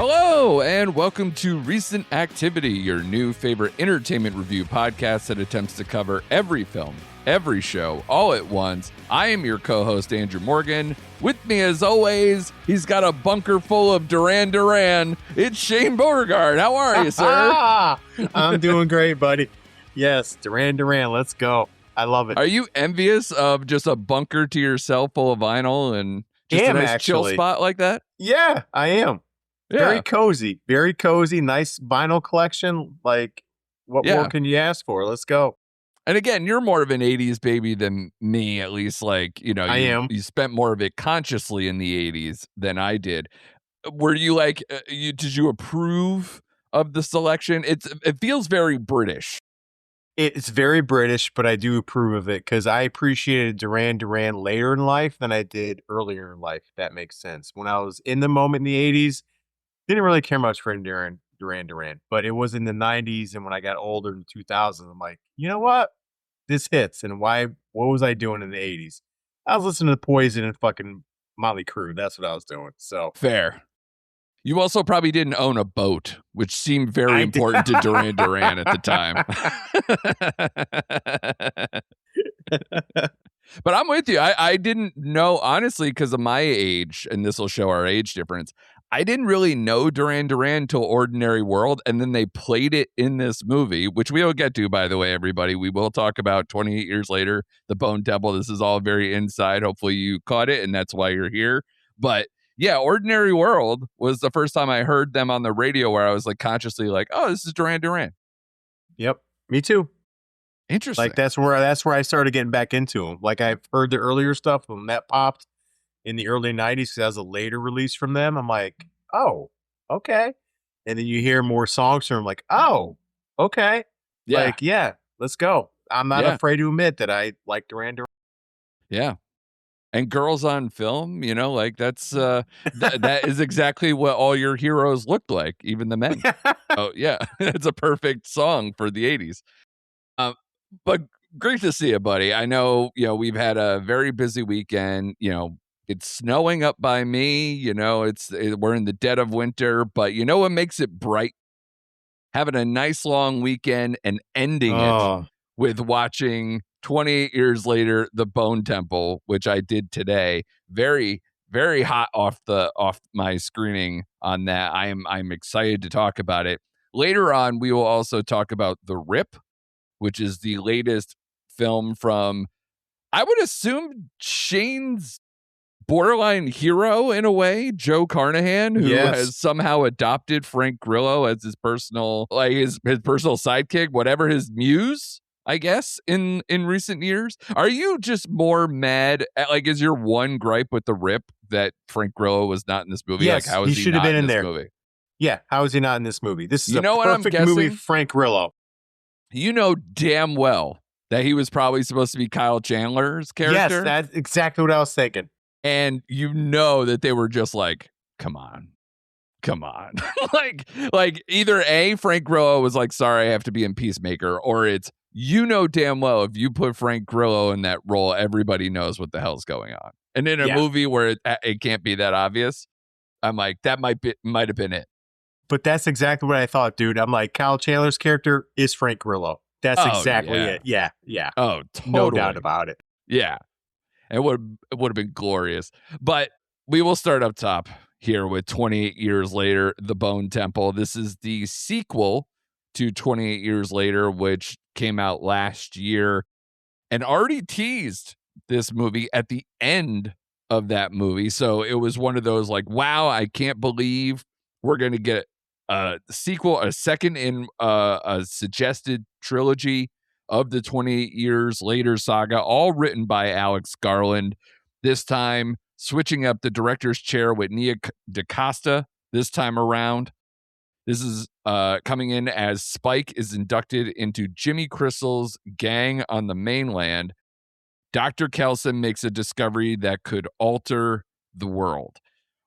Hello, and welcome to Recent Activity, your new favorite entertainment review podcast that attempts to cover every film, every show, all at once. I am your co-host, Andrew Morgan. With me, as always, he's got a bunker full of Duran Duran. It's Shane Beauregard. How are you, sir? I'm doing great, buddy. Yes, Duran Duran, let's go. I love it. Are you envious of just a bunker to yourself full of vinyl and just a nice chill spot like that? Yeah, I am. Yeah. Very cozy, nice vinyl collection. Like, what more can you ask for? Let's go. And again, you're more of an 80s baby than me, at least. Like, you know, I am. You spent more of it consciously in the 80s than I did. Were you like, did you approve of the selection? It feels very British. It's very British, but I do approve of it because I appreciated Duran Duran later in life than I did earlier in life. If that makes sense. When I was in the moment in the 80s, didn't really care much for Duran Duran, but it was in the 90s, and when I got older in 2000, I'm like, you know what? This hits, and what was I doing in the 80s? I was listening to Poison and fucking Motley Crue. That's what I was doing. So fair. You also probably didn't own a boat, which seemed very important to Duran Duran at the time. But I'm with you. I didn't know, honestly, because of my age, and this will show our age difference. I didn't really know Duran Duran till Ordinary World, and then they played it in this movie, which we will get to, by the way, everybody. We will talk about 28 years later, The Bone Temple. This is all very inside. Hopefully you caught it, and that's why you're here. But yeah, Ordinary World was the first time I heard them on the radio where I was like consciously like, oh, this is Duran Duran. Yep, me too. Interesting. Like that's where I started getting back into them. Like I've heard the earlier stuff when that popped in the early 90s because that was a later release from them. I'm like, oh, okay. And then you hear more songs from them like, oh, okay. Yeah. Like, yeah, let's go. I'm not afraid to admit that I like Duran Duran. Yeah. And Girls on Film, you know, like that's that is exactly what all your heroes looked like, even the men. Oh, yeah. It's a perfect song for the 80s. But great to see you, buddy. I know, you know, we've had a very busy weekend. You know, it's snowing up by me. You know, we're in the dead of winter, but you know what makes it bright? Having a nice long weekend and ending it with watching 28 years later, The Bone Temple, which I did today. Very, very hot off my screening on that. I'm excited to talk about it. Later on, we will also talk about The Rip, which is the latest film from, I would assume, Shane's borderline hero in a way, Joe Carnahan, who has somehow adopted Frank Grillo as his personal, like his personal sidekick, whatever his muse, I guess, in recent years. Are you just more mad at, like, is your one gripe with The Rip that Frank Grillo was not in this movie? Yes, like, how is he should have been in there. Movie? Yeah, how is he not in this movie? This is a perfect movie, Frank Grillo. You know damn well that he was probably supposed to be Kyle Chandler's character. Yes, that's exactly what I was thinking. And you know that they were just like, come on. like either A, Frank Grillo was like, sorry, I have to be in Peacemaker, or it's, you know damn well if you put Frank Grillo in that role, everybody knows what the hell's going on. And in a movie where it can't be that obvious, I'm like, that might have been it. But that's exactly what I thought, dude. I'm like, Kyle Chandler's character is Frank Grillo. That's exactly it. Yeah. Oh, totally. No doubt about it. Yeah. It would have been glorious. But we will start up top here with 28 years later, The Bone Temple. This is the sequel to 28 years later, which came out last year and already teased this movie at the end of that movie. So it was one of those like, wow, I can't believe we're going to get a sequel, a second in a suggested trilogy of the 28 years later saga, all written by Alex Garland. This time switching up the director's chair with Nia DaCosta this time around. This is coming in as Spike is inducted into Jimmy Crystal's gang on the mainland. Dr. Kelson makes a discovery that could alter the world,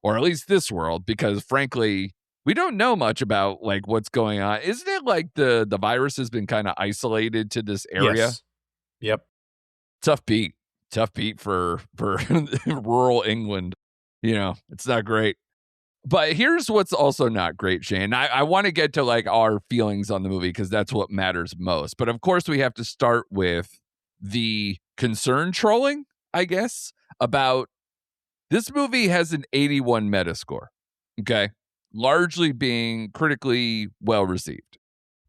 or at least this world, because frankly, we don't know much about like what's going on. Isn't it like the virus has been kind of isolated to this area? Yes. Yep. Tough beat for rural England. You know, it's not great. But here's what's also not great, Shane. I want to get to like our feelings on the movie because that's what matters most. But of course, we have to start with the concern trolling, I guess, about this movie has an 81 Metascore. Okay. Largely being critically well received.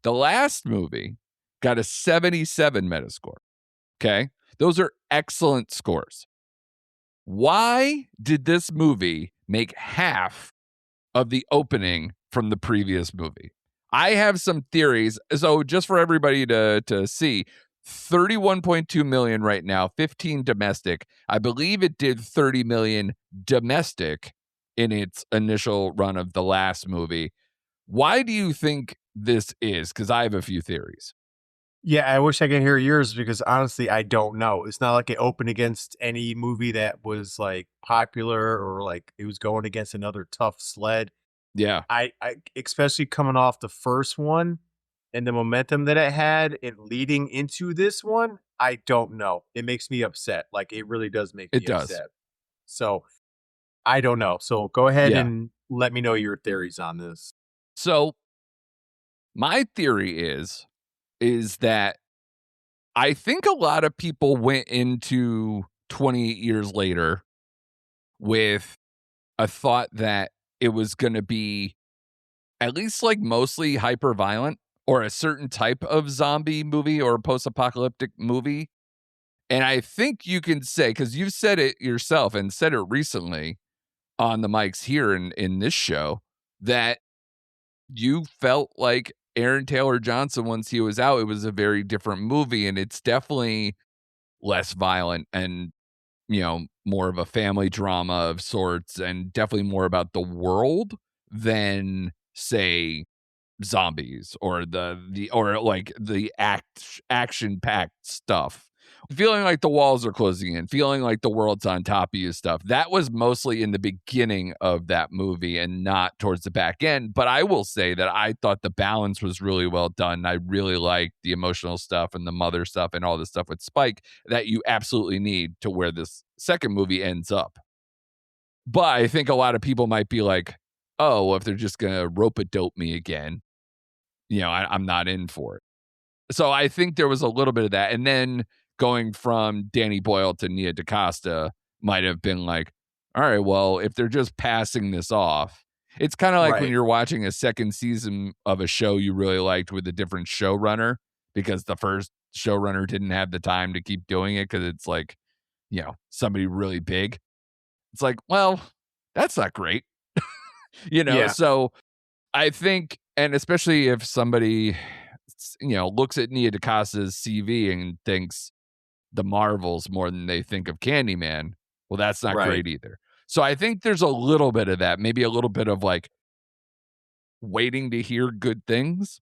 The last movie got a 77 Metascore. Okay. Those are excellent scores. Why did this movie make half of the opening from the previous movie? I have some theories. So just for everybody to see, 31.2 million right now, 15 domestic. I believe it did 30 million domestic in its initial run of the last movie. Why do you think this is? Because I have a few theories. Yeah, I wish I could hear yours because honestly, I don't know. It's not like it opened against any movie that was like popular or like it was going against another tough sled. Yeah, I especially coming off the first one and the momentum that it had and leading into this one, I don't know. It makes me upset. Like it really does make it me does. upset. So I don't know. So go ahead Yeah. and let me know your theories on this. So my theory is that I think a lot of people went into 28 years later with a thought that it was going to be at least like mostly hyper violent or a certain type of zombie movie or post-apocalyptic movie. And I think you can say, because you've said it yourself and said it recently on the mics here in this show, that you felt like Aaron Taylor Johnson, once he was out, it was a very different movie. And it's definitely less violent and, more of a family drama of sorts, and definitely more about the world than, say, zombies or the action packed stuff. Feeling like the walls are closing in, feeling like the world's on top of you stuff. That was mostly in the beginning of that movie and not towards the back end. But I will say that I thought the balance was really well done. I really liked the emotional stuff and the mother stuff and all the stuff with Spike that you absolutely need to where this second movie ends up. But I think a lot of people might be like, oh, well, if they're just going to rope a dope me again, I'm not in for it. So I think there was a little bit of that. And then going from Danny Boyle to Nia DaCosta might have been like, all right, well, if they're just passing this off, it's kind of like when Right. you're watching a second season of a show you really liked with a different showrunner because the first showrunner didn't have the time to keep doing it because it's like, somebody really big. It's like, well, that's not great. Yeah. So I think, and especially if somebody, looks at Nia DaCosta's CV and thinks the Marvels more than they think of Candyman, well, that's not Right. great either. So I think there's a little bit of that, maybe a little bit of like waiting to hear good things.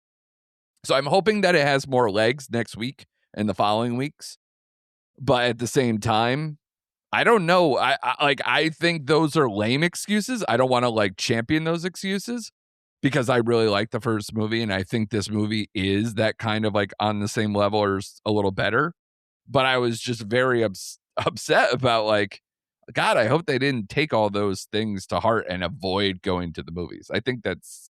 So I'm hoping that it has more legs next week and the following weeks. But at the same time, I don't know. I think those are lame excuses. I don't want to like champion those excuses because I really like the first movie and I think this movie is that kind of like on the same level or a little better. But I was just very upset about like, God, I hope they didn't take all those things to heart and avoid going to the movies. I think that's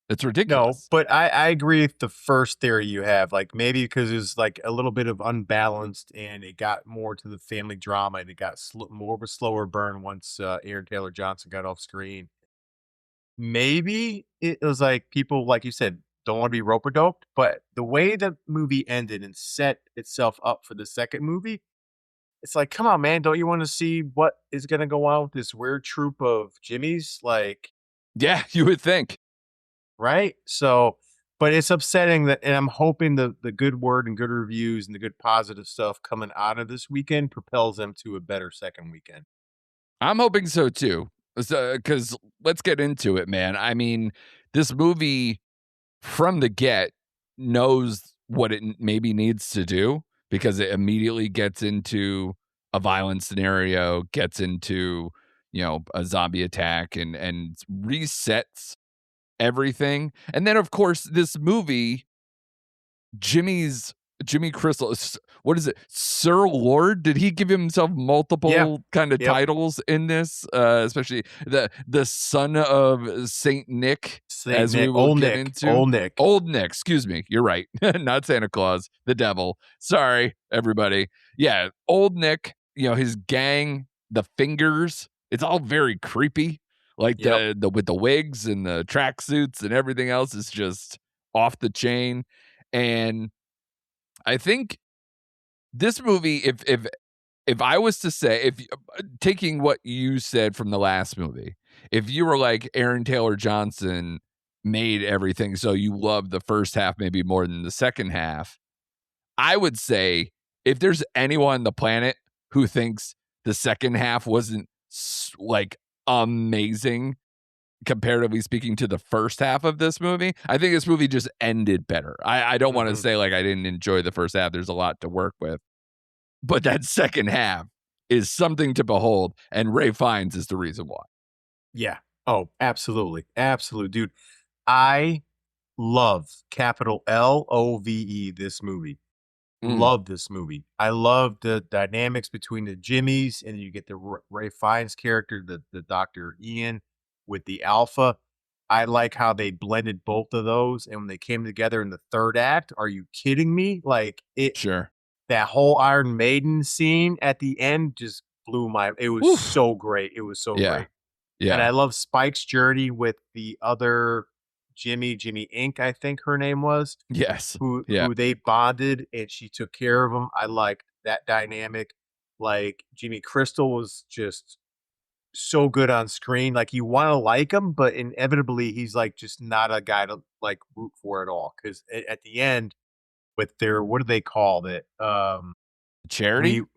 No, ridiculous. but I agree with the first theory you have. Like maybe because it was like a little bit of unbalanced and it got more to the family drama and it got more of a slower burn once Aaron Taylor Johnson got off screen. Maybe it was like people, like you said, don't want to be rope doped, but the way the movie ended and set itself up for the second movie, it's like, come on, man, don't you want to see what is going to go on with this weird troop of Jimmys? Like, Yeah, you would think. right? So, but it's upsetting that, and I'm hoping the good word and good reviews and the good positive stuff coming out of this weekend propels them to a better second weekend. I'm hoping so too. Because let's get into it, man. I mean, this movie from the get knows what it maybe needs to do because it immediately gets into a violent scenario, gets into, a zombie attack and resets everything. And then of course this movie, Jimmy's Jimmy Crystal, what is it? Sir Lord? Did he give himself Yeah. multiple kind of Yep. titles in this? Especially the son of Saint Nick, Saint as we Nick, will old get Nick, into. old Nick. Old Nick, excuse me. You're right. Not Santa Claus, the devil. Sorry, everybody. Yeah, old Nick, his gang, the fingers, it's all very creepy. Like Yep. the with the wigs and the tracksuits and everything else is just off the chain. And I think this movie, if I was to say, if taking what you said from the last movie, if you were like Aaron Taylor Johnson made everything so you loved the first half maybe more than the second half, I would say if there's anyone on the planet who thinks the second half wasn't like amazing comparatively speaking to the first half of this movie, I think this movie just ended better. I don't want to Mhm. say like I didn't enjoy the first half. There's a lot to work with. But that second half is something to behold, and Ray Fiennes is the reason why. Yeah. Oh, absolutely. Absolute, dude. I love, capital Love, this movie. Mm, Love this movie. I love the dynamics between the Jimmies, and you get the Ray Fiennes character, the Dr. Ian with the Alpha. I like how they blended both of those, and when they came together in the third act, are you kidding me? Like, sure. that whole Iron Maiden scene at the end just blew my it was Oof. so great. It was so Yeah. great. And Yeah. I love Spike's journey with the other Jimmy Inc., I think her name was, Yes. who Yeah. they bonded and she took care of him. I liked that dynamic. Like, Jimmy Crystal was just so good on screen. Like, you wanna like him, but inevitably, he's, like, just not a guy to, like, root for at all. 'Cause at the end, with their what do they call it? When Charity? you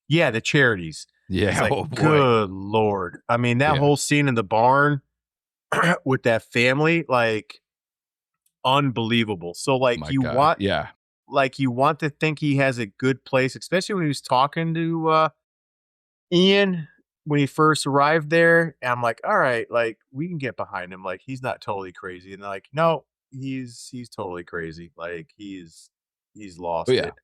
yeah, the charities. It's Yeah. like, Oh boy. good lord. I mean, that Yeah. whole scene in the barn with that family, like, unbelievable. So, My God. Yeah. you want to think he has a good place, especially when he was talking to, Ian when he first arrived there, and I'm like, "Alright, like, we can get behind him, like, he's not totally crazy." And they're like, "No, he's totally crazy, like, he's Oh lost yeah. it."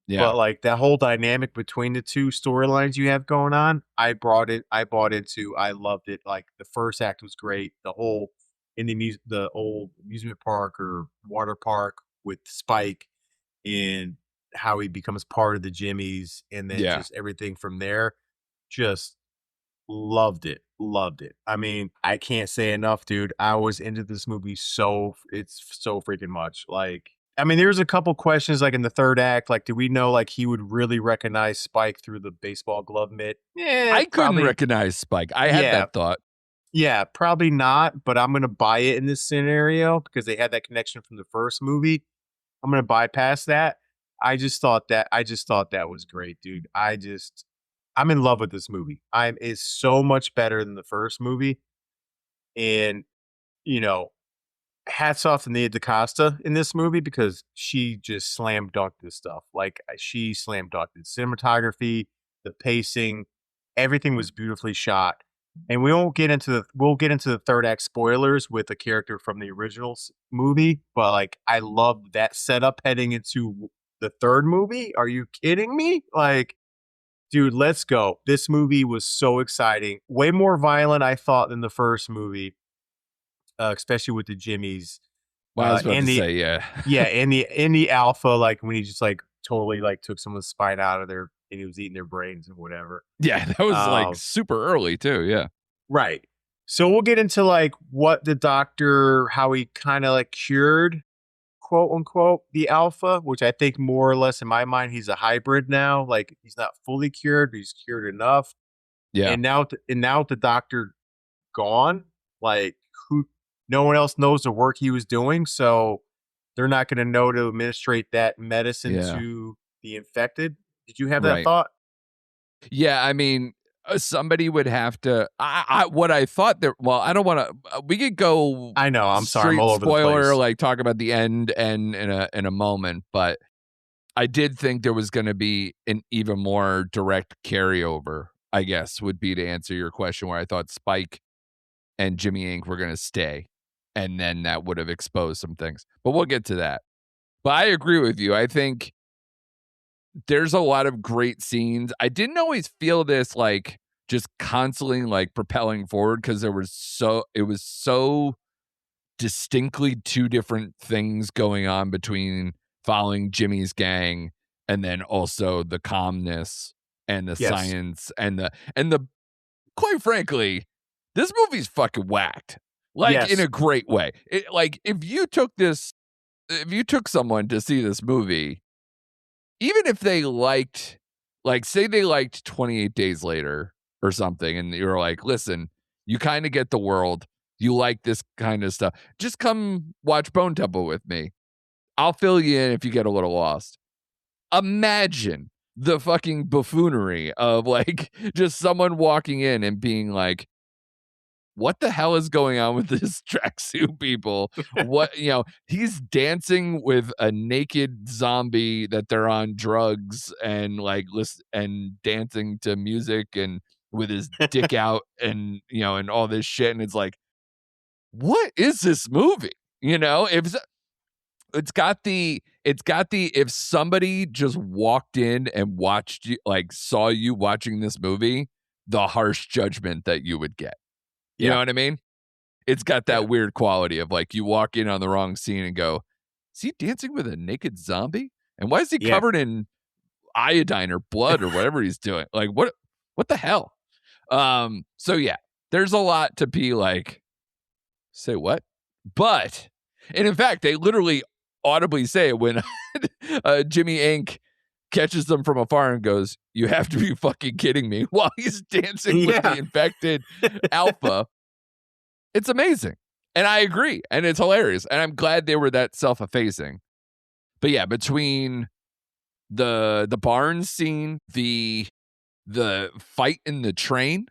Yeah. But, like, that whole dynamic between the 2 storylines you have going on, I bought into, I loved it, like, the first act was great, the whole in the old amusement park or water park with Spike and how he becomes part of the Jimmies, and then Yeah. just everything from there, just loved it, loved it. I mean, I can't say enough, dude. I was into this movie it's so freaking much. Like, I mean, there's a couple questions like in the third act, like, do we know like he would really recognize Spike through the baseball glove mitt? I couldn't Probably. recognize Spike. I had Yeah, that thought. yeah, probably not. But I'm gonna buy it in this scenario because they had that connection from the first movie. I'm gonna bypass that. I just thought that was great, dude. I'm in love with this movie. I'm It's so much better than the first movie, and, you know, hats off to Nia DaCosta in this movie because she just slam dunked this stuff. Like, she slam dunked it. Cinematography, the pacing, everything was beautifully shot. And we'll get into the third act spoilers with a character from the original movie, but, like, I love that setup heading into the third movie. Are you kidding me? Like, dude, let's go. This movie was so exciting. Way more violent, I thought, than the first movie, especially with the Jimmies, Well, I was about and to the say, yeah. yeah, and the Alpha, like, when he just, like, totally, like, took someone's spine out of their and he was eating their brains and whatever. Yeah, that was like Um, super early too. Yeah. right. So we'll get into, like, what the doctor how he kinda, like, cured, quote, unquote, "the Alpha," which I think more or less in my mind, he's a hybrid now. Like, he's not fully cured, but he's cured enough. Yeah. And now with the doctor gone, like, who no one else knows the work he was doing, so they're not gonna know to administrate that medicine Yeah. to the infected. Did you have that Right. thought? Yeah, I mean, somebody would have to. What I thought there. Well, I don't want to. We could go I know, I'm sorry, I'm straight all over the spoiler, place. like talk about the end and in a moment. But I did think there was going to be an even more direct carryover. I guess would be to answer your question, where I thought Spike and Jimmy Inc. were going to stay, and then that would have exposed some things. But we'll get to that. But I agree with you. I think. there's a lot of great scenes. I didn't always feel this like just constantly like propelling forward because it was so distinctly two different things going on between following Jimmy's gang and then also the calmness and the Yes. science and the quite frankly, this movie's fucking whacked. Like in Yes. a great way. Like if you took someone to see this movie, even if they liked, like, say they liked 28 Days Later or something, and you're like, listen, you kind of get the world. You like this kind of stuff. Just come watch Bone Temple with me. I'll fill you in if you get a little lost. Imagine the fucking buffoonery of like just someone walking in and being like, what the hell is going on with this tracksuit people? What, he's dancing with a naked zombie that they're on drugs and like listen and dancing to music and with his dick out and and all this shit. And it's like, what is this movie? If it's got the if somebody just walked in and watched you, like saw you watching this movie, the harsh judgment that you would get. You know Yeah. what I mean? It's got Yeah. that weird quality of like you walk in on the wrong scene and go, is he dancing with a naked zombie? And why is he Yeah. covered in iodine or blood or whatever he's doing? Like what the hell? So yeah, there's a lot to be like, say what? But and in fact, they literally audibly say it when Jimmy Ink catches them from afar and goes, you have to be fucking kidding me, while he's dancing with the Yeah. infected alpha. It's amazing. And I agree. And it's hilarious. And I'm glad they were that self-effacing. But yeah, between the barn scene, the fight in the train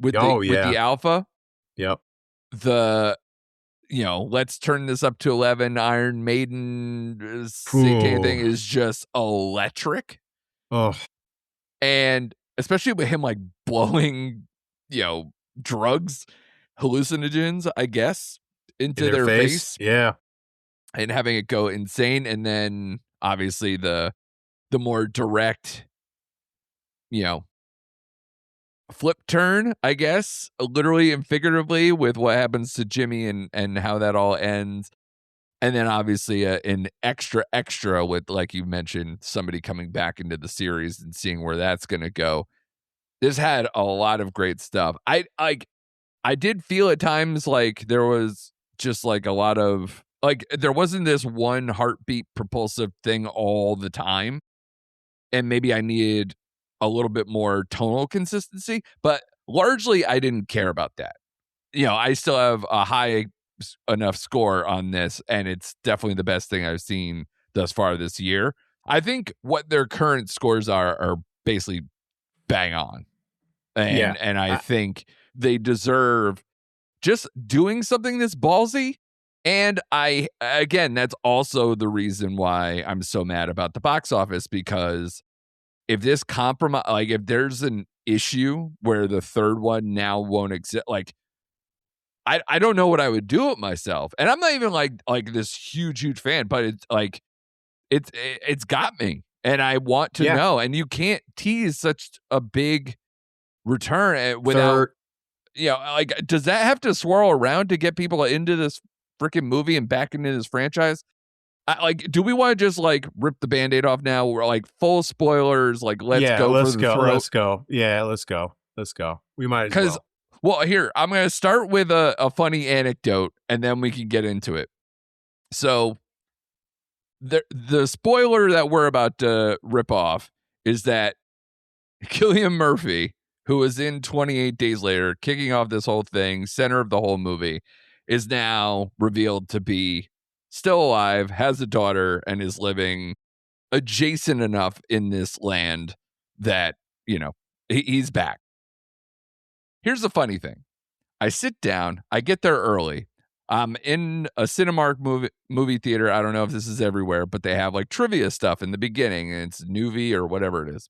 with Oh, the yeah. alpha, Yep. the let's turn this up to 11 Iron Maiden satanic thing Ooh. is just electric. Oh, And especially with him like blowing, drugs, hallucinogens, I guess, in into their their face. face Yeah. and having it go insane. And then obviously the more direct, you know, flip turn, I guess, literally and figuratively with what happens to Jimmy and how that all ends. And then obviously an extra with, like you mentioned, somebody coming back into the series and seeing where that's going to go. This had a lot of great stuff. I did feel at times like there was just like a lot of like there wasn't this one heartbeat propulsive thing all the time. And maybe I needed a little bit more tonal consistency, but largely I didn't care about that. I still have a high enough score on this, and it's definitely the best thing I've seen thus far this year. I think what their current scores are basically bang on. Yeah. And I think they deserve just doing something that's ballsy. And again, that's also the reason why I'm so mad about the box office, because if this compromise, like if there's an issue where the third one now won't exist, like I don't know what I would do with myself. And I'm not even like this huge fan, but it's like it's got me and I want to Yeah. know. And you can't tease such a big return without, Third. like, does that have to swirl around to get people into this freaking movie and back into this franchise? Like, do we want to just like rip the Band-Aid off now? We're like full spoilers, like let's Yeah. go for Let's the go. throat. Let's go. Yeah. Let's go. Let's go. We might as Because, well. here, I'm going to start with a funny anecdote and then we can get into it. So the spoiler that we're about to rip off is that Cillian Murphy, who was in 28 Days Later, kicking off this whole thing, center of the whole movie, is now revealed to be still alive, has a daughter, and is living adjacent enough in this land that, he's back. Here's the funny thing. I sit down, I get there early. I'm in a Cinemark movie theater. I don't know if this is everywhere, but they have like trivia stuff in the beginning, and it's Nuvi or whatever it is.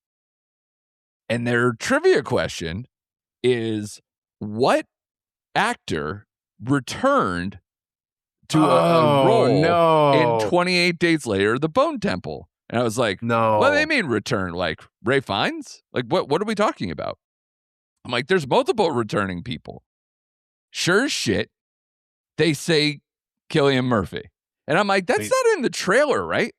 And their trivia question is, what actor returned to a Oh role in no. 28 Days Later, The Bone Temple? And I was like, what do they No. mean return? Like Ray Fiennes? Like what are we talking about? I'm like, there's multiple returning people. Sure as shit, they say Cillian Murphy. And I'm like, that's Wait. not in the trailer, right?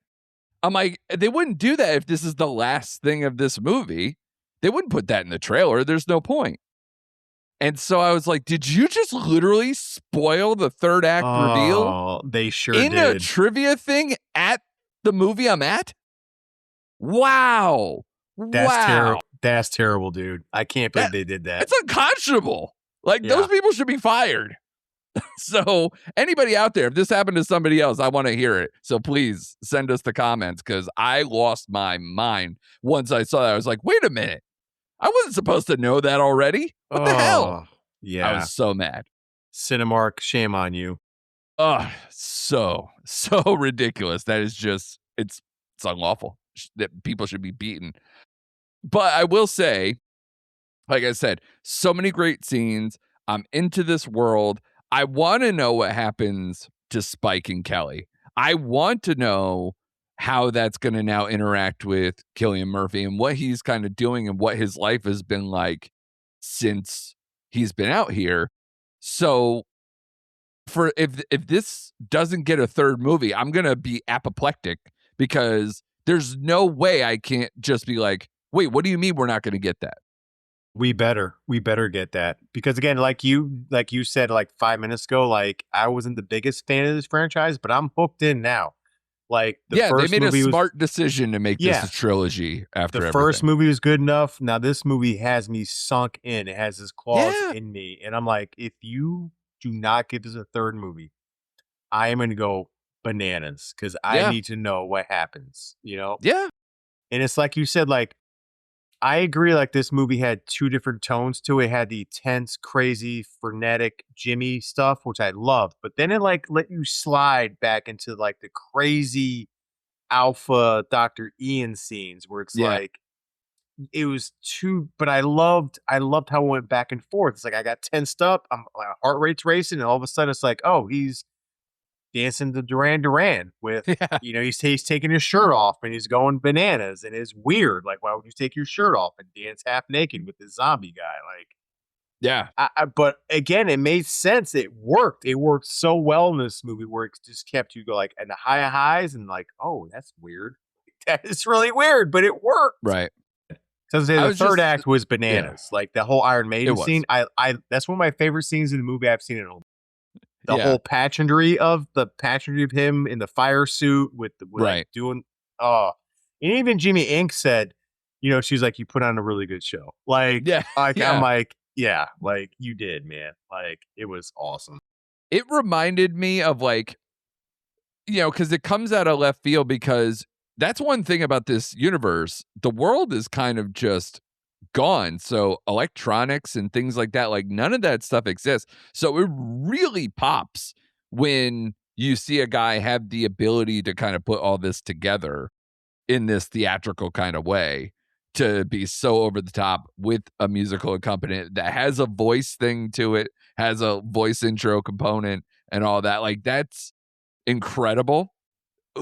I'm like, they wouldn't do that if this is the last thing of this movie. They wouldn't put that in the trailer. There's no point. And so I was like, did you just literally spoil the third act reveal Oh, they sure in a did. trivia thing at the movie I'm at? Wow. That's Wow. terrible. That's terrible, dude. I can't believe they did that. It's unconscionable. Like, Yeah. those people should be fired. So anybody out there, if this happened to somebody else, I want to hear it. So please send us the comments, because I lost my mind once I saw that. I was like, wait a minute. I wasn't supposed to know that already. What the hell? Yeah. I was so mad. Cinemark, shame on you. Oh, so ridiculous. That is just, it's unlawful. That people should be beaten. But I will say, like I said, so many great scenes. I'm into this world. I want to know what happens to Spike and Kelly. I want to know how that's going to now interact with Cillian Murphy and what he's kind of doing and what his life has been like since he's been out here. So for if this doesn't get a third movie, I'm going to be apoplectic, because there's no way I can't just be like, wait, what do you mean we're not going to get that? We better get that, because again, like you said like 5 minutes ago, like I wasn't the biggest fan of this franchise, but I'm hooked in now. Like the first they made movie a smart decision to make Yeah. this a trilogy after the everything. first movie was good enough. Now this movie has me sunk in. It has his claws Yeah. in me, and I'm like, if you do not give this a third movie, I am going to go bananas, because I Yeah. need to know what happens. You know? Yeah. And it's like you said, like, I agree, like, this movie had two different tones to it. It had the tense, crazy, frenetic Jimmy stuff, which I loved, but then it, like, let you slide back into, like, the crazy alpha Dr. Ian scenes where it's Yeah. like, it was too, but I loved how it went back and forth. It's like, I got tensed up, my heart rate's racing, and all of a sudden it's like, oh, he's dancing to Duran Duran with, Yeah. you know, he's taking his shirt off and he's going bananas, and it's weird. Like, why would you take your shirt off and dance half naked with this zombie guy? Like, Yeah. but again, it made sense. It worked. It worked so well in this movie where it just kept you go like, and the high highs and like, oh, that's weird. That is really weird, but it worked. Right. So the third act was bananas. Yeah. Like the whole Iron Maiden was. scene. That's one of my favorite scenes in the movie I've seen in a the Yeah. whole pageantry of him in the fire suit with Right. like doing and even Jimmy Inc said, you know, she's like, you put on a really good show. Like, Yeah. Yeah. I'm like, yeah, like you did, man. Like it was awesome. It reminded me of, like, you know, because it comes out of left field, because that's one thing about this universe. The world is kind of just gone. So electronics and things like that, like none of that stuff exists. So it really pops when you see a guy have the ability to kind of put all this together in this theatrical kind of way, to be so over the top with a musical accompaniment that has a voice thing to it, has a voice intro component and all that. Like, that's incredible.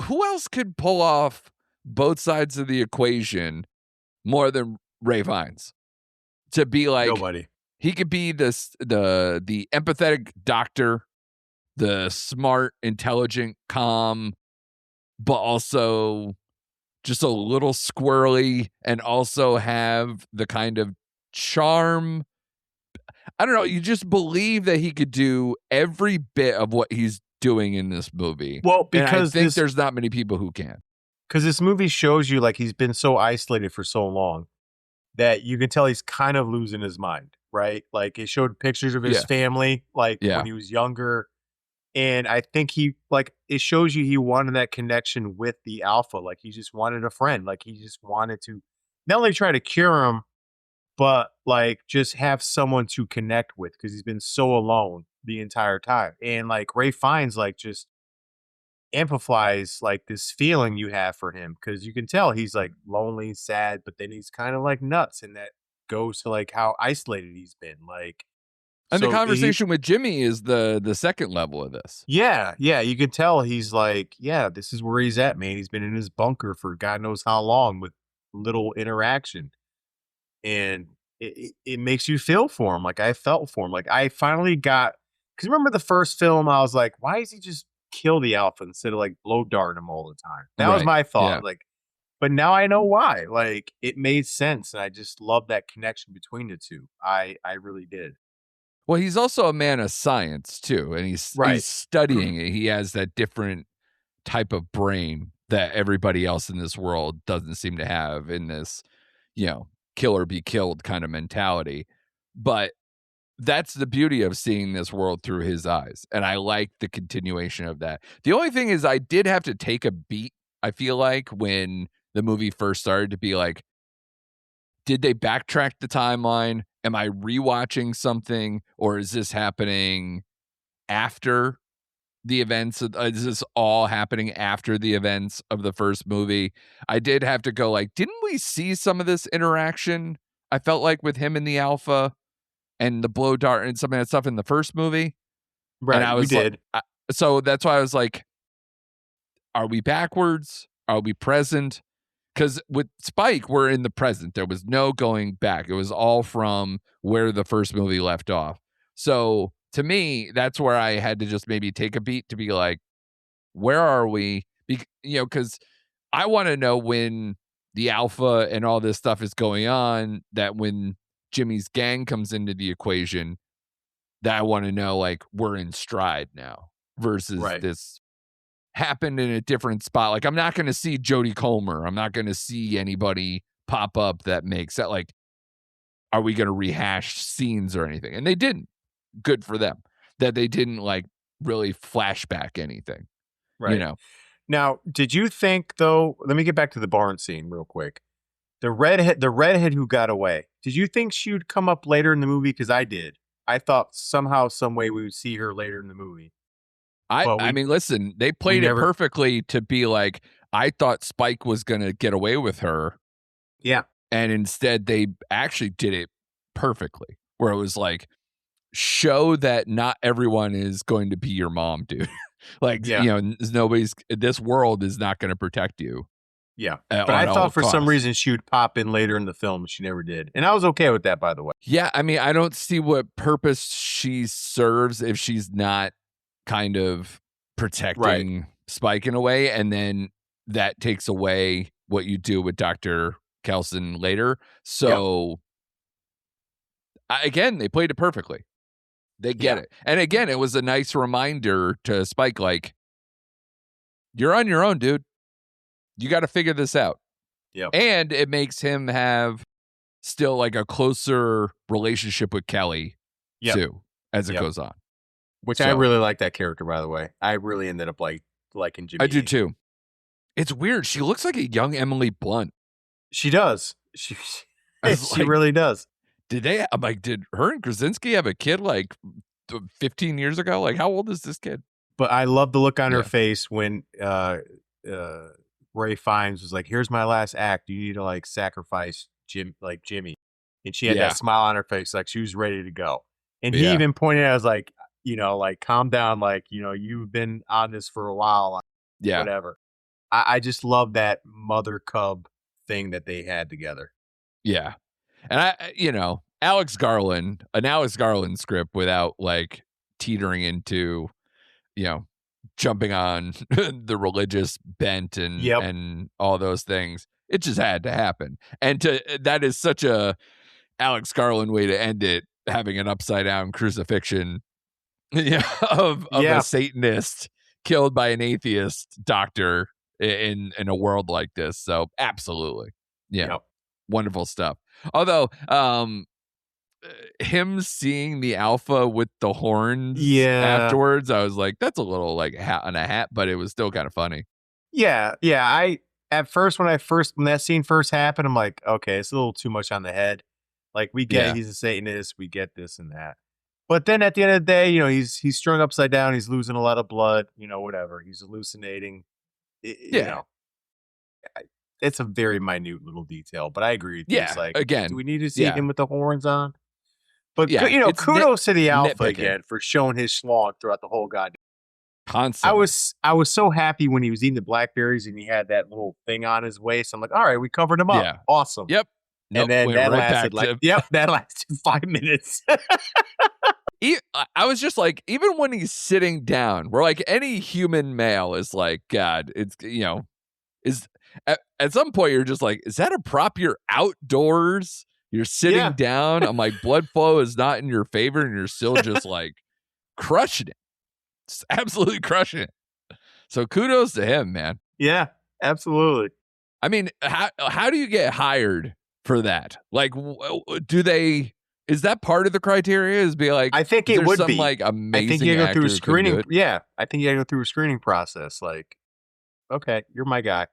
Who else could pull off both sides of the equation more than Ray Fiennes? To be like, Nobody. he could be the empathetic doctor, the smart, intelligent, calm, but also just a little squirrely, and also have the kind of charm. I don't know. You just believe that he could do every bit of what he's doing in this movie. Well, And I because think there's not many people who can. because this movie shows you like he's been so isolated for so long that you can tell he's kind of losing his mind, right? Like it showed pictures of his Yeah. family, like Yeah. when he was younger. And I think it shows you he wanted that connection with the alpha. Like he just wanted a friend. Like he just wanted to not only try to cure him, but like just have someone to connect with, because he's been so alone the entire time. And like Ray Fiennes, like just amplifies like this feeling you have for him, because you can tell he's like lonely, sad, but then he's kind of like nuts, and that goes to like how isolated he's been. Like And the So he conversation with Jimmy is the second level of this. Yeah, yeah, you can tell he's like, yeah, this is where he's at, man. He's been in his bunker for God knows how long with little interaction. And it makes you feel for him. Like I felt for him. Like I finally got, because remember the first film, I was like, why does he just kill the alpha instead of like blow dart him all the time? That was Right. my Yeah. thought. Like, but now I know why. Like it made sense. And I just love that connection between the two. I really did. Well, he's also a man of science too, and he's Right. studying it. He has that different type of brain that everybody else in this world doesn't seem to have in this, kill or be killed kind of mentality. But that's the beauty of seeing this world through his eyes. And I like the continuation of that. The only thing is I did have to take a beat, I feel like, when the movie first started to be like, did they backtrack the timeline? Am I rewatching something or is this happening after the events is this all happening after the events of the first movie? I did have to go like, didn't we see some of this interaction? I felt like with him in the alpha and the blow dart and some of that stuff in the first movie. And Right. I We was like, did. so that's why I was like, are we backwards? Are we present? Because with Spike, we're in the present. There was no going back. It was all from where the first movie left off. So to me, that's where I had to just maybe take a beat to be like, where are we? Because I want to know when the alpha and all this stuff is going on, that when Jimmy's gang comes into the equation, that I want to know like we're in stride now versus Right. this happened in a different spot. Like I'm not going to see Jodie Comer. I'm not going to see anybody pop up that makes that like, are we going to rehash scenes or anything? And they didn't. Good for them that they didn't like really flashback anything, you Right. know? Now, did you think though, let me get back to the barn scene real quick. The redhead who got away. Did you think she would come up later in the movie? Because I did. I thought somehow, some way we would see her later in the movie. But I mean, listen, they we played it never. perfectly to be like, I thought Spike was going to get away with her. Yeah. And instead, they actually did it perfectly, where it was like, show that not everyone is going to be your mom, dude. Like, Yeah. this world is not going to protect you Yeah. But I on all thought for some costs. reason she would pop in later in the film. She never did. And I was okay with that, by the way. Yeah. I mean, I don't see what purpose she serves if she's not kind of Right. protecting Spike in a way. And then that takes away what you do with Dr. Kelson later. Yep. So again, they played it perfectly. They get Yeah. it. And again, it was a nice reminder to Spike, like, you're on your own, dude. You got to figure this out. Yep. And it makes him have still like a closer relationship with Kelly Yep. too, as it Yep. goes on. Which I So really like that character, by the way. I really ended up liking I Jimmy do A. too. It's weird. She looks like a young Emily Blunt. She does. I was She like, really does. I'm like, did her and Krasinski have a kid like 15 years ago? Like, how old is this kid? But I love the look on her Yeah. face when Ray Fiennes was like, "Here's my last act. You need to like sacrifice Jimmy," and she had that Yeah. smile on her face, like she was ready to go. And he Yeah. even pointed out, I was like, like calm down, like you've been on this for a while, like, Yeah. whatever. I just love that mother cub thing that they had together. Yeah. And an Alex Garland script without like teetering into, you know, jumping on the religious bent and Yep. and all those things. It just had to happen. And that is such a Alex Garland way to end it, having an upside down crucifixion of a Yeah. Satanist killed by an atheist doctor in a world like this. So absolutely. Yeah. Yep. Wonderful stuff. Although him seeing the alpha with the horns Yeah. afterwards, I was like, that's a little like hat on a hat, but it was still kind of funny. Yeah, yeah. I at first when that scene first happened, I'm like, okay, it's a little too much on the head. Like we get Yeah. he's a Satanist, we get this and that. But then at the end of the day, he's strung upside down, he's losing a lot of blood, whatever. He's hallucinating. Yeah. I- it's a very minute little detail, but I agree with you. It's Yeah. like, do Again. we need to see Yeah. him with the horns on? But Yeah, it's kudos to the alpha nitpicking again for showing his schlong throughout the whole goddamn. constantly. I was so happy when he was eating the blackberries and he had that little thing on his waist. I'm like, all right, we covered him up. Yeah. Awesome. Yep. And Nope. then Went that right lasted back like, to. yep, that lasted 5 minutes. I was just like, even when he's sitting down, where like any human male is like, God, it's is at some point you're just like, is that a prop? You're outdoors, you're sitting Yeah. down. I'm like, blood flow is not in your favor, and you're still just like crushing it, just absolutely crushing it. So kudos to him, man. Yeah, absolutely. I mean, how do you get hired for that? Like, do they? Is that part of the criteria? Is be like, I think is it there would some be. like I think amazing you go through actor a who couldn't do screening. it? Yeah, I think you got to go through a screening process. Like, okay, you're my guy.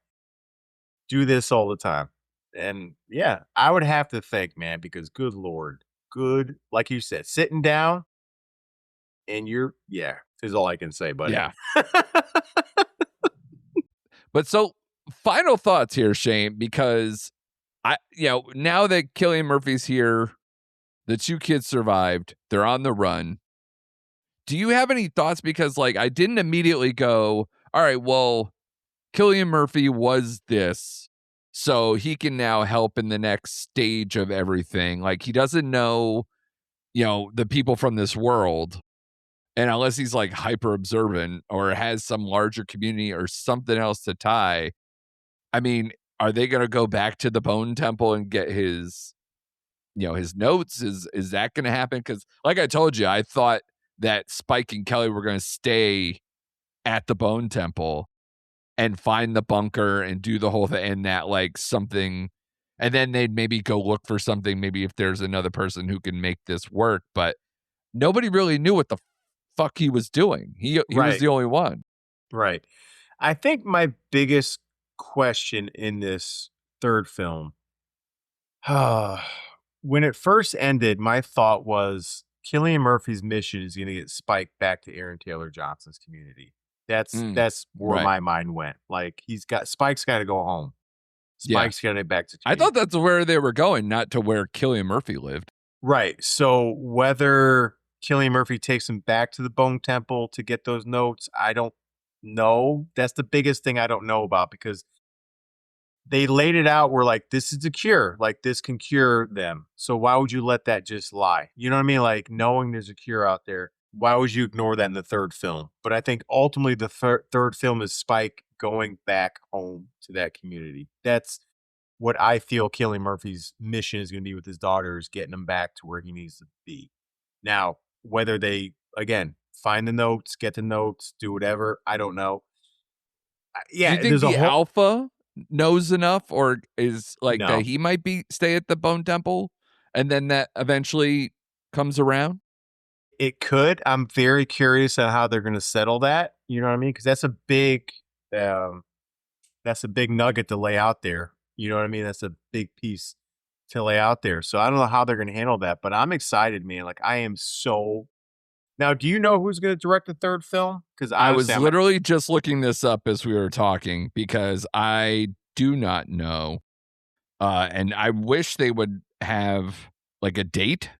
Do this all the time. And yeah, I would have to think, man, because good Lord, good, like you said, sitting down and yeah, is all I can say, buddy. Yeah. But so, final thoughts here, Shane, because now that Cillian Murphy's here, the two kids survived, they're on the run. Do you have any thoughts? Because like, I didn't immediately go, all right, well, Cillian Murphy was this, so he can now help in the next stage of everything. Like, he doesn't know, the people from this world. And unless he's like hyper observant or has some larger community or something else to tie, I mean, are they going to go back to the Bone Temple and get his notes? Is that going to happen? Because, like I told you, I thought that Spike and Kelly were going to stay at the Bone Temple and find the bunker and do the whole thing, and that like something, and then they'd maybe go look for something. Maybe if there's another person who can make this work, but nobody really knew what the fuck he was doing. He was Right, the only one. right. I think my biggest question in this third film, when it first ended, my thought was Killian Murphy's mission is going to get Spike back to Aaron Taylor Johnson's community. That's where Right. my mind went. Like Spike's got to go home. Yeah. Spike's got to get back to. I thought that's where they were going, not to where Cillian Murphy lived. Right. So whether Cillian Murphy takes him back to the Bone Temple to get those notes, I don't know. That's the biggest thing I don't know about because they laid it out where like this is the cure, like this can cure them. So why would you let that just lie? You know what I mean? Like knowing there's a cure out there, why would you ignore that in the third film? But I think ultimately the third film is Spike going back home to that community. That's what I feel Cillian Murphy's mission is going to be with his daughter is getting him back to where he needs to be. Now, whether they again find the notes, get the notes, do whatever, I don't know. Do you Yeah, think there's a the whole alpha knows enough, or is like that no. he might stay at the Bone Temple, and then that eventually comes around? It could. I'm very curious on how they're going to settle that. You know what I mean? Because um, that's a big nugget to lay out there. You know what I mean? That's a big piece to lay out there. So I don't know how they're going to handle that, but I'm excited, man. Like I am so. Now, do you know who's going to direct the third film? Because I honestly, was literally just looking this up as we were talking because I do not know. And I wish they would have like a date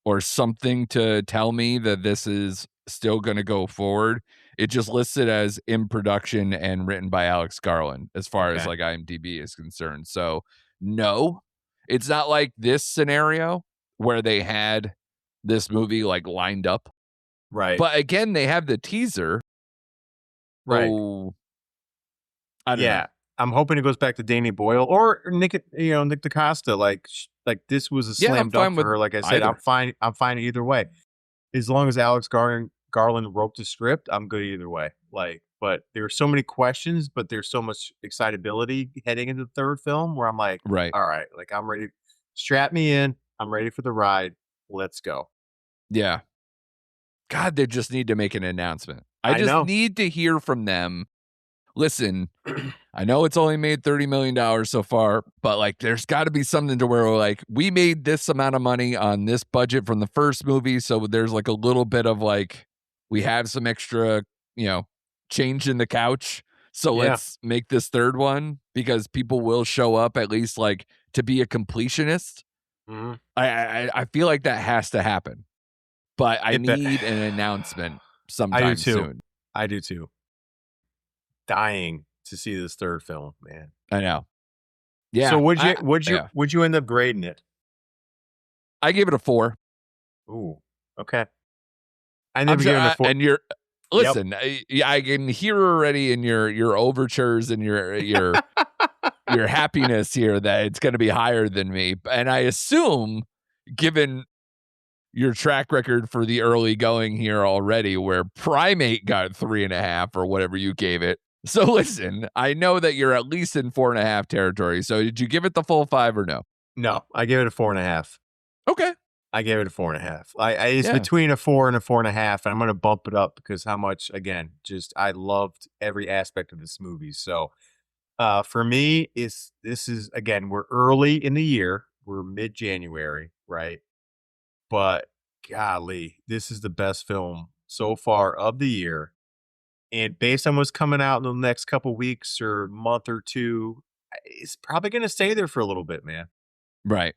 or something to tell me that this is still going to go forward. It just listed as in production and written by Alex Garland as far as okay, like IMDb is concerned. So no, it's not like this scenario where they had this movie like lined up. right, But again, they have the teaser. right. Oh, I don't know. Yeah, I'm hoping it goes back to Danny Boyle or Nick. Nick DaCosta. Like this was a Yeah, slam I'm dunk fine for with her. Like I said, I'm either. fine. I'm fine either way. As long as Alex Garland wrote the script, I'm good either way. Like, but there are so many questions, but there's so much excitability heading into the third film where I'm like, Right. all right, like I'm ready. Strap me in. I'm ready for the ride. Let's go. Yeah. God, they just need to make an announcement. I I just know. need to hear from them. Listen, I know it's only made $30 million so far, but like there's got to be something to where we're like, we made this amount of money on this budget from the first movie. So there's like a little bit of like, we have some extra, change in the couch. So Yeah. let's make this third one because people will show up at least like to be a completionist. Mhm. I feel like that has to happen, but I It be need an announcement I do sometime too. soon. I do too. Dying to see this 3rd film, man. I know. So Yeah, yeah. would you end up grading it? I gave it a 4. Ooh, okay. I I'm never sure, given a 4. and you're Yep. listen. I can hear already in your overtures and your happiness here that it's going to be higher than me, and I assume, given your track record for the early going here already, where Primate got 3.5 or whatever you gave it. So listen, I know that you're at least in 4.5 territory. So did you give it the full 5 or no? No, I gave it a 4.5. Okay. I gave it a 4.5. It's Yeah. between a 4 and a 4.5, and I'm gonna bump it up because how much again, just I loved every aspect of this movie. So for me, this is again, we're early in the year. We're mid-January, right? But golly, this is the best film so far of the year. And based on what's coming out in the next couple weeks or month or two, it's probably gonna stay there for a little bit, man. Right.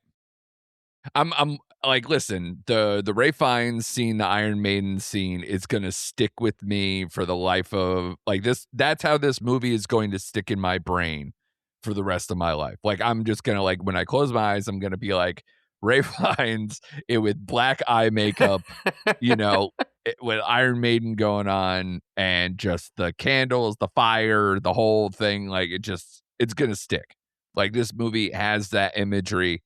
I'm like, listen, the Ray Fiennes scene, the Iron Maiden scene is gonna stick with me for the life of like this. That's how this movie is going to stick in my brain for the rest of my life. Like I'm just gonna like when I close my eyes, I'm gonna be like Ray Fiennes with black eye makeup, you know, with Iron Maiden going on and just the candles, the fire, the whole thing. Like it's gonna stick. Like this movie has that imagery.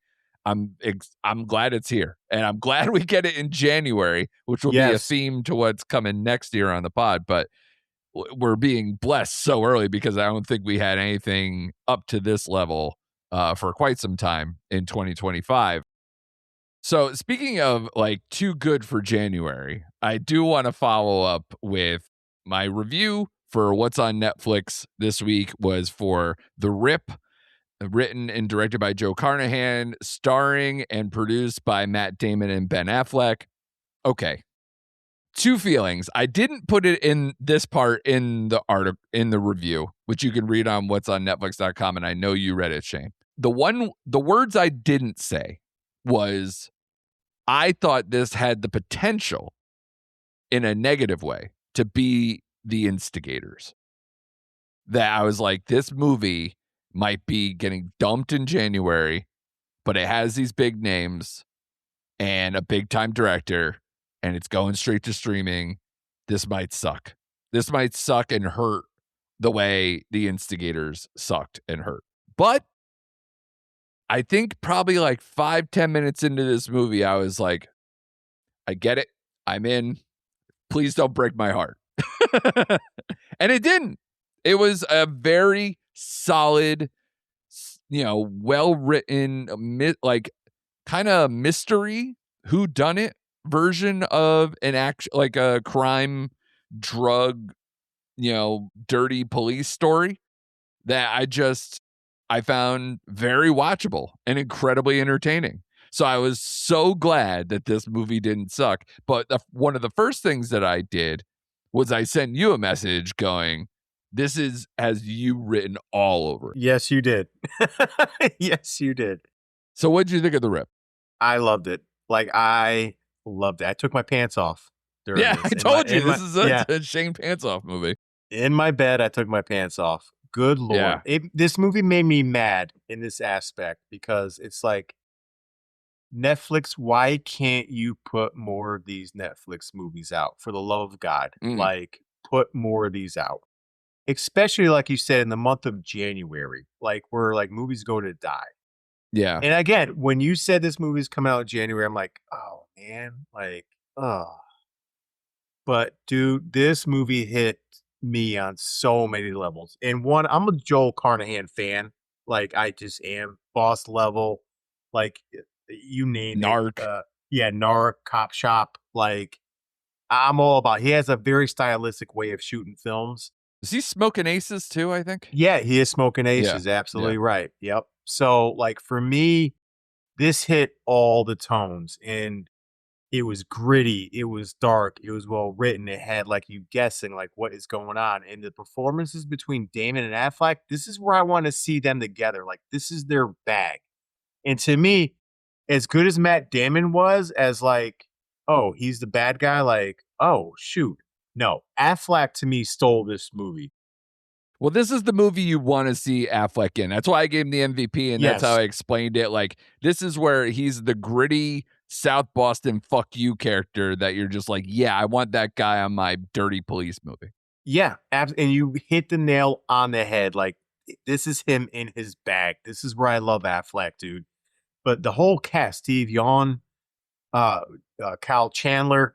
I'm glad it's here, and I'm glad we get it in January, which will be a Yes. theme to what's coming next year on the pod. But we're being blessed so early because I don't think we had anything up to this level for quite some time in 2025. So speaking of like too good for January, I do want to follow up with my review for what's on Netflix this week was for The Rip, written and directed by Joe Carnahan, starring and produced by Matt Damon and Ben Affleck. Okay. Two feelings. I didn't put it in this part in the article in the review, which you can read on what's on netflix.com, and I know you read it, Shane. The words I didn't say was I thought this had the potential in a negative way to be the instigators. That I was like, this movie might be getting dumped in January, but it has these big names and a big time director, and it's going straight to streaming. This might suck. This might suck and hurt the way the instigators sucked and hurt. But I think probably like 5-10 minutes into this movie, I was like, I get it. I'm in. Please don't break my heart. And it didn't. It was a very solid, well written, like kind of mystery who done it version of an act like a crime drug, dirty police story that I found very watchable and incredibly entertaining. So I was so glad that this movie didn't suck. But one of the first things that I did was I sent you a message going, this is as you written all over it. Yes, you did. Yes, you did. So what did you think of The Rip? I loved it. Like, I loved it. I took my pants off during Yeah, I this. told you this is Yeah, a Shane Pants Off movie. in my bed, I took my pants off. Good lord. Yeah. This movie made me mad in this aspect because it's like, Netflix, why can't you put more of these Netflix movies out? For the love of God, Mm, like, put more of these out. Especially, like you said, in the month of January, like, where, like, movies go to die. yeah. And again, when you said this movie's coming out in January, I'm like, "Oh, man." Like, oh. But, dude, this movie hit me on so many levels. And one, I'm a Joel Carnahan fan. Like, I just am. Boss Level, like, you name it. Narc. Yeah, Narc, Cop Shop. Like, I'm all about he has a very stylistic way of shooting films. Is he smoking aces too, I think? Yeah, he is smoking Yeah. aces, Yeah. absolutely right. Yep. So, like, for me, this hit all the tones, and it was gritty, it was dark, it was well written, it had, like, you guessing, like, what is going on, and the performances between Damon and Affleck, this is where I wanna see them together, like, this is their bag, and to me, as good as Matt Damon was, as like, oh, he's the bad guy. Like, oh shoot, no, Affleck to me stole this movie. Well, this is the movie you want to see Affleck in. That's why I gave him the MVP, and that's how Yes, I explained it. Like, this is where he's the gritty South Boston fuck you character that you're just like, yeah, I want that guy on my dirty police movie. yeah, and you hit the nail on the head. Like, this is him in his bag. This is where I love Affleck, dude. But the whole cast, Steve Yeun, uh, Kyle Chandler,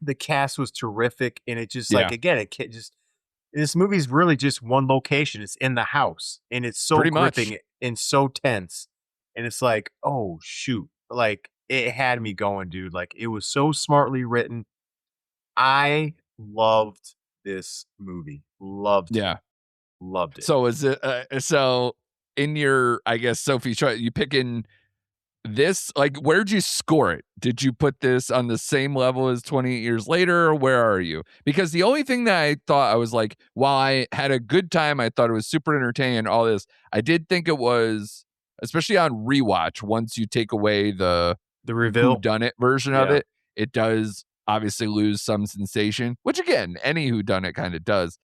the cast was terrific, and it just like Yeah, again, just this movie's really just one location. It's in the house, and it's so pretty much. gripping and so tense, and it's like, oh shoot, like it had me going, dude. Like it was so smartly written. I loved this movie. Loved it. Yeah. Loved it. So is it, so in your, I guess, Sophie's choice, you picking this, like, where'd you score it? Did you put this on the same level as 28 Years Later, or where are you? Because the only thing that I thought, I was like, while I had a good time, I thought it was super entertaining and all this, I did think it was, especially on rewatch, once you take away the The reveal. whodunit version of Yeah. it, it does obviously lose some sensation, which again, any whodunit kind of does.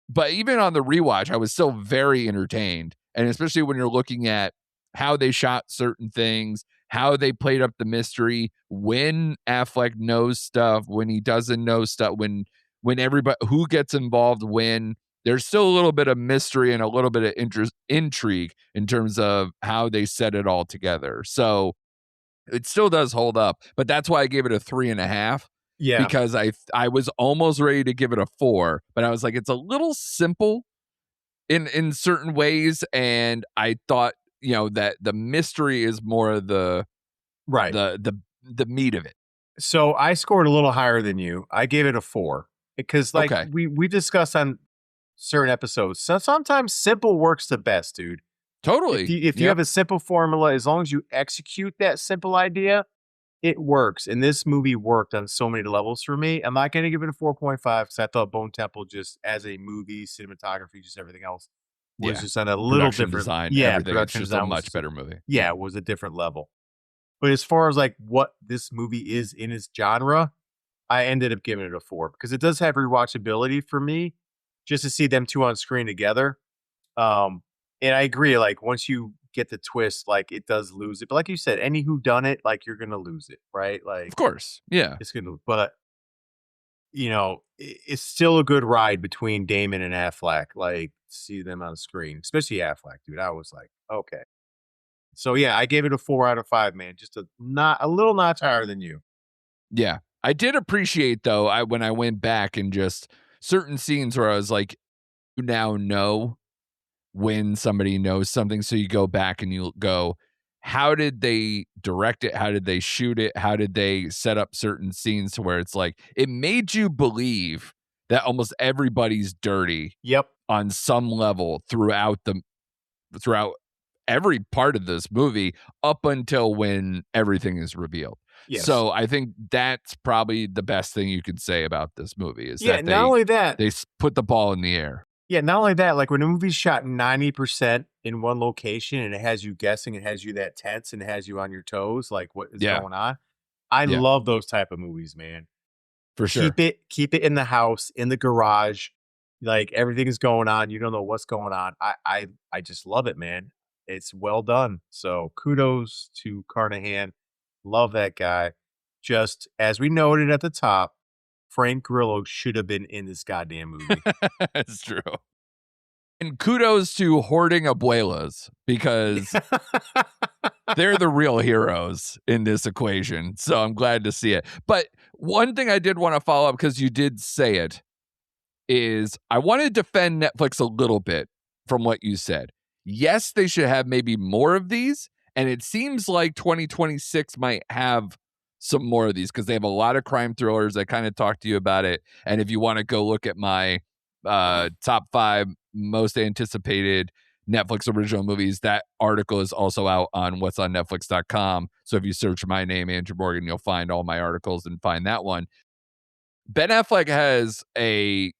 But even on the rewatch, I was still very entertained. And especially when you're looking at how they shot certain things, how they played up the mystery, when Affleck knows stuff, when he doesn't know stuff, when everybody who gets involved when. There's still a little bit of mystery and a little bit of intrigue in terms of how they set it all together. So it still does hold up, but that's why I gave it a 3.5, Yeah. because I was almost ready to give it a 4, but I was like, it's a little simple in certain ways, and I thought, that the mystery is more of Right. the meat of it. So I scored a little higher than you. I gave it a 4 because, like Okay, we discussed on certain episodes, so sometimes simple works the best, dude. totally. If you Yep. have a simple formula, as long as you execute that simple idea, it works. And this movie worked on so many levels for me. I'm not going to give it a 4.5 because I thought Bone Temple, just as a movie, cinematography, just everything else, was Yeah. just on a little Production different. design, Yeah, everything. It's production just a design was much just better movie. yeah, it was a different level. But as far as like what this movie is in its genre, I ended up giving it a 4 because it does have rewatchability for me, just to see them two on screen together. Um, and I agree, like, once you get the twist, like, it does lose it. But like you said, any who done it, like, you're gonna lose it, right? Like, Of course. Yeah. it's gonna but, it's still a good ride between Damon and Affleck, like, see them on screen, especially Affleck, dude. I was like, "Okay." So, yeah, I gave it a 4 out of 5, man, just a little notch higher than you. Yeah. I did appreciate, though, when I went back and just certain scenes where I was like, you now know when somebody knows something. So you go back and you go, how did they direct it? How did they shoot it? How did they set up certain scenes to where it's like, it made you believe that almost everybody's dirty Yep. on some level throughout every part of this movie up until when everything is revealed. Yes. So I think that's probably the best thing you could say about this movie is Yeah, that not only that they put the ball in the air. Yeah, not only that, like when a movie's shot 90% in one location and it has you guessing, it has you that tense and it has you on your toes, like what is Yeah. going on. I Yeah, love those type of movies, man. for sure. Keep it in the house, in the garage, like everything is going on. You don't know what's going on. I just love it, man. It's well done. So kudos to Carnahan. Love that guy. Just as we noted at the top, Frank Grillo should have been in this goddamn movie. It's true. And kudos to hoarding abuelas because they're the real heroes in this equation. So I'm glad to see it. But one thing I did want to follow up because you did say it is I want to defend Netflix a little bit from what you said. Yes, they should have maybe more of these. And it seems like 2026 might have some more of these because they have a lot of crime thrillers. I kind of talked to you about it. And if you want to go look at my top 5 most anticipated Netflix original movies, that article is also out on what's on netflix.com. So if you search my name, Andrew Morgan, you'll find all my articles and find that one. Ben Affleck has a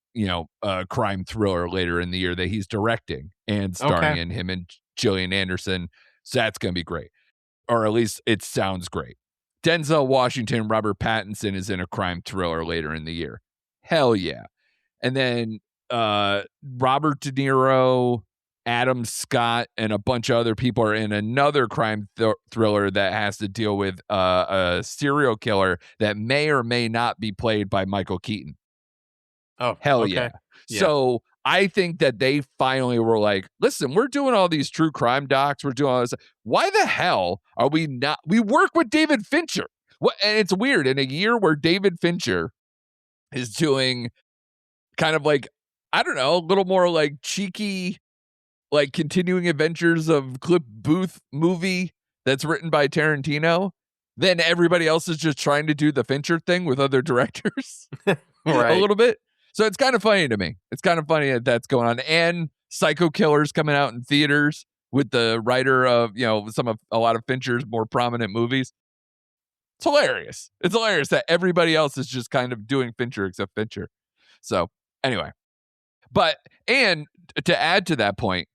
crime thriller later in the year that he's directing and starring Okay. in, him and Gillian Anderson. So that's going to be great. or at least it sounds great. Denzel Washington, Robert Pattinson is in a crime thriller later in the year. Hell yeah. And then Robert De Niro, Adam Scott, and a bunch of other people are in another crime thriller that has to deal with a serial killer that may or may not be played by Michael Keaton. Oh, hell okay. yeah. So I think that they finally were like, listen, we're doing all these true crime docs. We're doing all this. Why the hell are we not? We work with David Fincher. And it's weird in a year where David Fincher is doing kind of like, I don't know, a little more like cheeky, like continuing adventures of Cliff Booth movie that's written by Tarantino. Then everybody else is just trying to do the Fincher thing with other directors Right. a little bit. So it's kind of funny to me. It's kind of funny that that's going on. And Psycho Killer's coming out in theaters with the writer of, a lot of Fincher's more prominent movies. It's hilarious. It's hilarious that everybody else is just kind of doing Fincher except Fincher. So anyway, and to add to that point,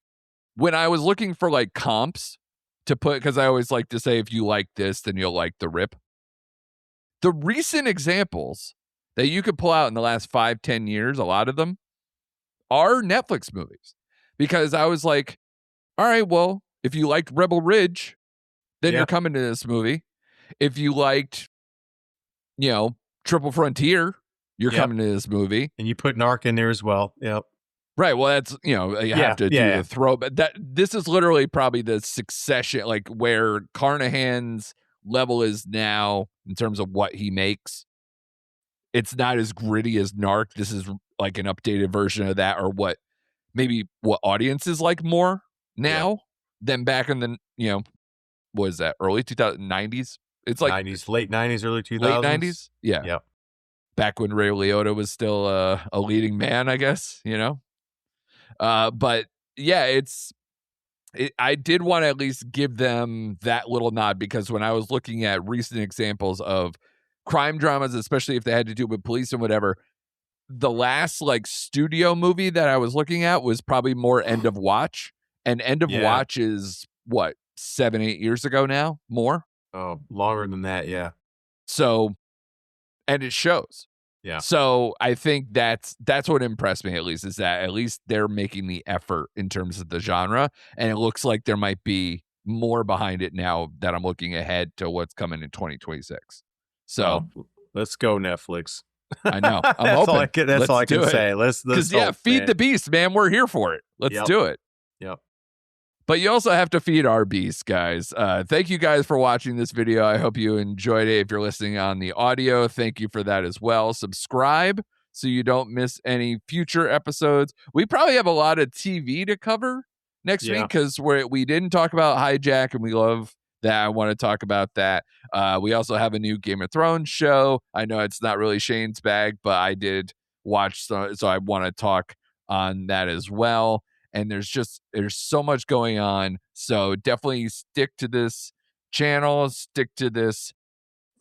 when I was looking for like comps to put, because I always like to say, if you like this, then you'll like The Rip. The recent examples that you could pull out in the last 5-10 years, a lot of them are Netflix movies. Because I was like, all right, well, if you liked Rebel Ridge, then you're coming to this movie. If you liked, Triple Frontier, you're coming to this movie. And you put Narc in there as well. Yep. Right. Well, that's, you have to do the throw. But this is literally probably the succession, like where Carnahan's level is now in terms of what he makes. It's not as gritty as Narc. This is like an updated version of that, or what audiences like more now than back in the, what is that, early 2090s? It's like 90s, late 90s, early 2000s. Late 90s? Yeah. Yep. Back when Ray Liotta was still a leading man, I guess, But yeah, I did want to at least give them that little nod, because when I was looking at recent examples of crime dramas, especially if they had to do with police and whatever, the last like studio movie that I was looking at was probably more End of Watch. And End of Watch is what, 7-8 years ago now? More? Oh, longer than that, yeah. So, and it shows. Yeah. So I think that's what impressed me, at least, is that at least they're making the effort in terms of the genre. And it looks like there might be more behind it now that I'm looking ahead to what's coming in 2026. So let's go, Netflix. I know. I'm hoping. That's all I can say. Let's feed the beast, man. We're here for it. Let's do it. Yep. But you also have to feed our beast, guys. Thank you guys for watching this video. I hope you enjoyed it. If you're listening on the audio, thank you for that as well. Subscribe so you don't miss any future episodes. We probably have a lot of TV to cover next week, because we didn't talk about Hijack, and we love that. I want to talk about that. We also have a new Game of Thrones show. I know it's not really Shane's bag, but I did watch, so I want to talk on that as well. And there's so much going on. So definitely stick to this channel, stick to this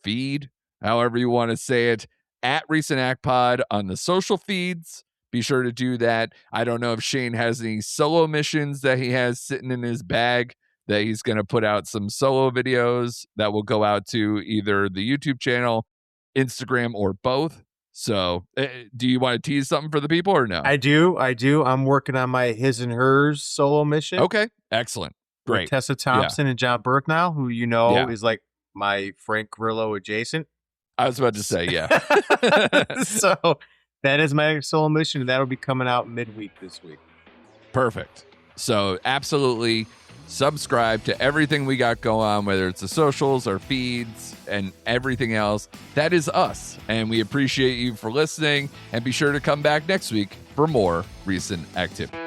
feed, however you want to say it, at Recent Act Pod on the social feeds. Be sure to do that. I don't know if Shane has any solo missions that he has sitting in his bag, that he's going to put out some solo videos that will go out to either the YouTube channel, Instagram, or both. So do you want to tease something for the people or no? I do. I'm working on my His and Hers solo mission. Okay. Excellent. Great. With Tessa Thompson and John Burke now, who is like my Frank Grillo adjacent. I was about to say, yeah. So that is my solo mission, and that'll be coming out midweek this week. Perfect. So absolutely subscribe to everything we got going on, whether it's the socials or feeds and everything else. That is us. And we appreciate you for listening. And be sure to come back next week for more recent activity.